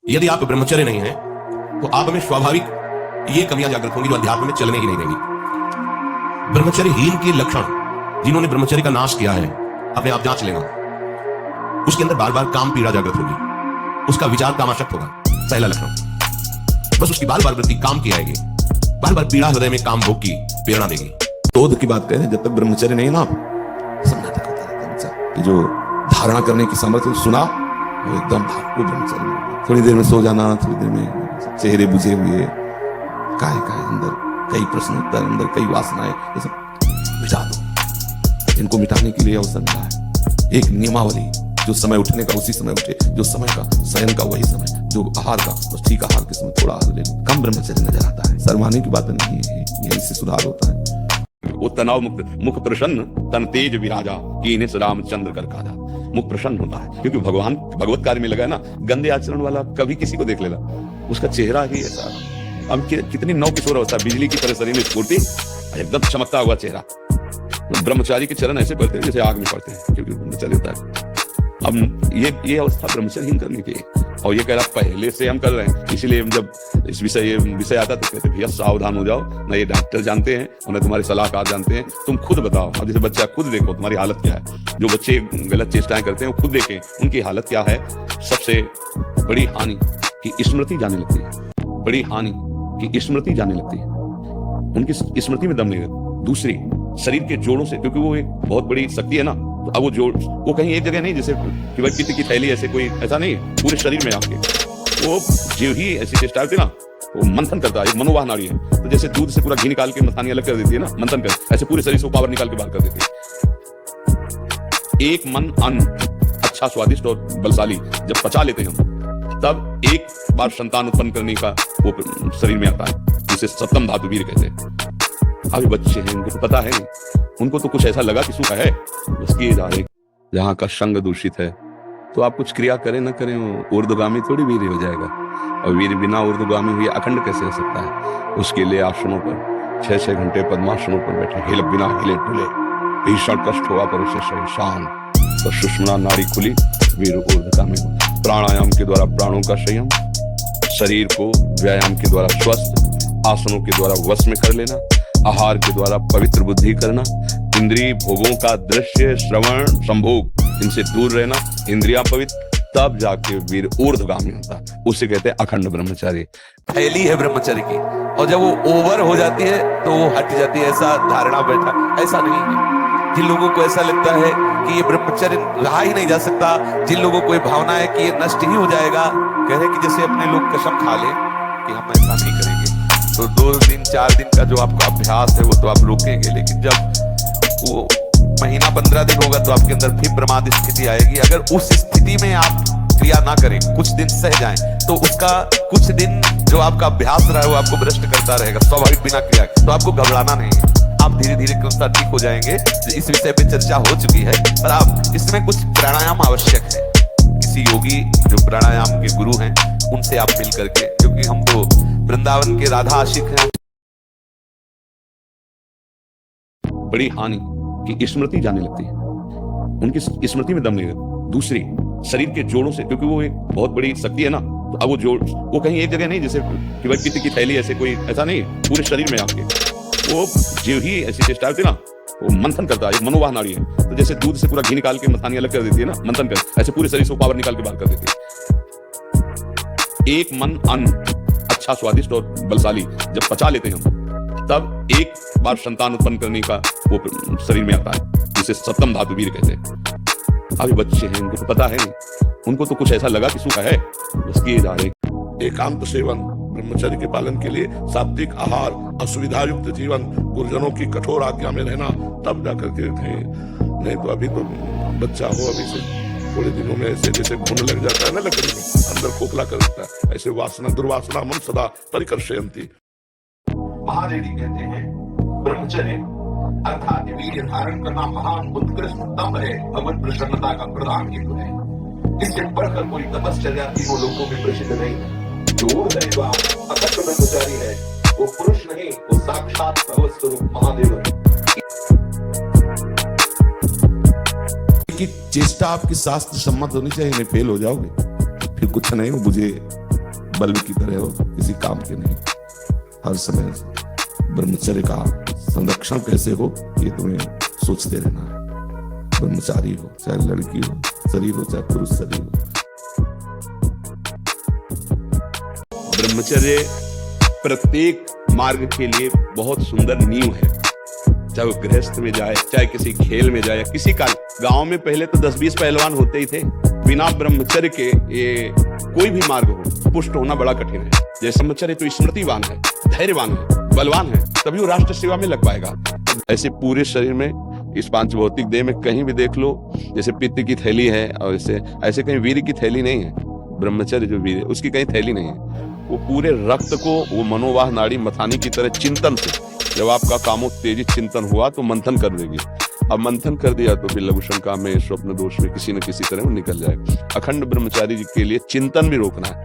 यदि आप ब्रह्मचर्य नहीं है तो आप में स्वाभाविक ये कमियां जागृत होंगी जो अध्यात्म में चलने ही नहीं देंगी। ब्रह्मचर्यहीन के लक्षण, जिन्होंने ब्रह्मचर्य का नाश किया है, अपने आप जांच लेना। उसके अंदर बार बार काम पीड़ा जागृत होगी, उसका विचार कामाशक्त होगा, पहला लक्षण। बस उसकी बार बार वृत्ति काम की आएगी, बार बार पीड़ा हृदय में काम भोग की प्रेरणा देगी। क्रोध की बात करें, जब तक ब्रह्मचर्य नहीं ना, सन्नाटक होता रहता है बच्चा। जो धारणा करने की सामर्थ्य सुना, वो एकदम भाव ब्रह्मचर्य में। थोड़ी देर में सो जाना, थोड़ी देर में चेहरे बुझे हुए, काय अंदर कई प्रश्न उत्तर, अंदर कई वासनाएं, ये सब मिटा दो। इनको मिटाने के लिए अवसर मिला है। एक नियमावली, जो समय उठने का उसी समय उठे, जो समय का शयन का वही समय, जो आहार का बस ठीक आहार के समय थोड़ा आहार ले लो। कम ब्रह्मचर्य नजर आता है। शर्माने की बात नहीं है, यही से सुधार होता है। वो तनाव मुक्त, मुख प्रसन्न, तन तेज विराजा, कीने रामचंद्र कर काजा। मुख प्रसन्न होता है क्योंकि भगवान भगवत कार्य में लगा है ना। गंदे आचरण वाला कभी किसी को देख लेना, उसका चेहरा ही ऐसा। अब कितनी नौ किशोर अवस्था, बिजली की तरह शरीर में स्फूर्ति, एकदम चमकता हुआ चेहरा। ब्रह्मचारी के चरण ऐसे पड़ते हैं जैसे आग में पड़ते हैं, क्योंकि ब्रह्मचर्य होता है। अब ये अवस्था ब्रह्मचर्यहीन करने की, और ये कह रहा पहले से हम कर रहे हैं, इसीलिए जब इस विषय आता तो कहते भैया सावधान हो जाओ, ना ये डॉक्टर जानते हैं और ना तुम्हारे सलाहकार जानते हैं, तुम खुद बताओ। अब जैसे बच्चा, खुद देखो तुम्हारी हालत क्या है। जो बच्चे गलत चेष्टाएं करते हैं वो खुद देखें उनकी हालत क्या है। सबसे बड़ी हानि की स्मृति जाने लगती है, बड़ी हानि की स्मृति जाने लगती है, उनकी स्मृति में दम नहीं रहता। दूसरी, शरीर के जोड़ों से, क्योंकि वो एक बहुत बड़ी शक्ति है ना। तो अब वो जोड़, वो कहीं एक जगह नहीं, जैसे कि भाई पित्त की थैली, ऐसे कोई ऐसा नहीं, पूरे शरीर में आपके। वो जो ही ऐसी चेष्टा होती है ना, वो मंथन करता है, एक मनोवाह नाड़ी है। तो जैसे दूध से पूरा घी निकाल के मथानी अलग कर देती है ना, मंथन कर, ऐसे पूरे शरीर से पावर निकाल के बाहर कर देती है। एक मन अन्न अच्छा, स्वादिष्ट और बलशाली जब पचा लेते हैं हम, तब एक बार संतान उत्पन्न करने का वो शरीर में आता है, जिसे सप्तम धातु वीर कहते हैं। अभी बच्चे हैं, उनको तो पता है, उनको तो कुछ ऐसा लगा कि सुख है, बस किए जा रहे। जहाँ का संग दूषित है, तो आप कुछ क्रिया करें ना करें, वो ऊर्ध्वगामी थोड़ी वीर हो जाएगा। और वीर बिना ऊर्ध्वगामी हुए अखंड कैसे हो सकता है। उसके लिए आसनों पर 6-6 घंटे पद्मासनों पर बैठे, हिले बिना हिले डुले, भीषण कष्ट हुआ पर उसे सही शांत, तो सुषुम्ना नाड़ी खुली, वीर ऊर्ध्वगामी। प्राणायाम के द्वारा प्राणों का संयम, शरीर को व्यायाम के द्वारा स्वस्थ, आसनों के द्वारा वश में कर लेना, आहार के द्वारा पवित्र बुद्धि करना, इंद्रिय भोगों का दृश्य श्रवण संभोग, इनसे दूर रहना, इंद्रियां पवित्र, तब जाके वीर ऊर्ध्वगामी होता। उसे कहते हैं अखंड ब्रह्मचारी। फैली है ब्रह्मचर्य की, और जब वो ओवर हो जाती है तो वो हट जाती है। ऐसा धारणा बैठा, ऐसा नहीं है। जिन लोगों को ऐसा लगता है कि ये ब्रह्मचर्य रहा ही नहीं जा सकता, जिन लोगों को ये भावना है कि ये नष्ट ही हो जाएगा, कह रहे कि जैसे अपने लोग कसम खा ले कि हम ऐसा नहीं करेंगे, तो 2 दिन 4 दिन का जो आपका अभ्यास है वो तो आप रोकेंगे, लेकिन जब वो महीना 15 दिन होगा तो आपके अंदर फिर प्रमाद स्थिति आएगी। अगर उस स्थिति में आप क्रिया ना करें, कुछ दिन सह जाएं, तो उसका कुछ दिन जो आपका अभ्यास रहा है वो आपको भ्रष्ट करता रहेगा, स्वाभाविक बिना क्रिया। तो आपको घबराना नहीं है, आप धीरे धीरे क्रमशः ठीक हो जाएंगे। इस विषय पे चर्चा हो चुकी है, पर आप इसमें कुछ प्राणायाम आवश्यक है। किसी योगी जो प्राणायाम के गुरु हैं उनसे आप मिल करके, क्योंकि हम तो वृंदावन के राधा आशिक हैं। बड़ी हानि की स्मृति जाने लगती है, उनकी स्मृति में दम नहीं रहता। दूसरी, शरीर के जोड़ों से, क्योंकि वो एक बहुत बड़ी शक्ति है ना। तो अब वो जोड़, वो कहीं एक जगह नहीं, जैसे कि भाई पित्त की थैली, ऐसे कोई ऐसा नहीं, पूरे शरीर में आपके। वो जो ही ऐसी चेष्टा होती है ना, वो मंथन करता है, एक मनोवाह नाड़ी है। तो जैसे दूध से पूरा घी निकाल के मथानी अलग कर देती है ना, मंथन कर, ऐसे पूरे शरीर से पावर निकाल के बाहर कर देती है। एक मन अन्न अच्छा, स्वादिष्ट और बलशाली जब पचा लेते हैं हम, तब एक बार संतान उत्पन्न करने का वो शरीर में आता है, जिसे सप्तम धातु वीर कहते हैं। अभी बच्चे हैं, उनको तो पता है, उनको तो कुछ ऐसा लगा कि सुख है, बस किए जा रहे। एकांत सेवन, ब्रह्मचर्य के पालन के लिए सात्विक आहार, असुविधा युक्त जीवन, गुरुजनों की कठोर आज्ञा में रहना, तब जाकर के थे। नहीं तो अभी तो बच्चा हो, अभी से थोड़े दिनों में ऐसे जैसे घुन लग जाता है ना लकड़ी में, अंदर खोखला कर देता है, ऐसे वासना दुर्वासना मन सदा परिकर्षयन्ति। महादेव जी कहते हैं ब्रह्मचर्य अर्थात वीर्य धारण करना महान उत्कृष्टतम है, भगवत प्रसन्नता का प्रधान हेतु है। इससे बढ़कर कोई तपश्चर्या तीनों लोगों में प्रसिद्ध नहीं है। जो अखंड ब्रह्मचारी है वो पुरुष नहीं, वो साक्षात भगवत स्वरूप महादेव है। की चेष्टा आपकी शास्त्र सम्मत होनी चाहिए, नहीं फेल हो जाओगे, फिर कुछ नहीं, वो मुझे बल्ब की तरह हो, किसी काम के नहीं। हर समय ब्रह्मचर्य का संरक्षण कैसे हो ये तुम्हें सोचते रहना है। ब्रह्मचारी हो, चाहे लड़की हो, शरीर हो, चाहे पुरुष शरीर हो। ब्रह्मचर्य प्रत्येक मार्ग के लिए बहुत सुंदर नींव है। चाहे वो गृहस्थ में जाए, चाहे किसी खेल में जाए, किसी का गांव में पहले तो 10-20 पहलवान होते ही थे। बिना ब्रह्मचर्य के ये कोई भी मार्ग हो, पुष्ट होना बड़ा कठिन है। जैसे ब्रह्मचर्य तो स्मृतिवान है, धैर्यवान है, बलवान है, तभी वो राष्ट्र सेवा में लग पाएगा। ऐसे पूरे शरीर में, इस पांच भौतिक देह में कहीं भी देख लो, जैसे पित्त की थैली है और ऐसे कहीं वीर की थैली नहीं है। ब्रह्मचर्य जो वीर है उसकी कहीं थैली नहीं है। वो पूरे रक्त को वो मनोवाह नाड़ी मथानी की तरह चिंतन से, जब आपका कामोत्तेजित चिंतन हुआ तो मंथन कर देगी। अब मंथन कर दिया तो फिर लघु शंका में, स्वप्न दोष में किसी न किसी तरह वो निकल जाए। अखंड ब्रह्मचारी जी के लिए चिंतन भी रोकना है।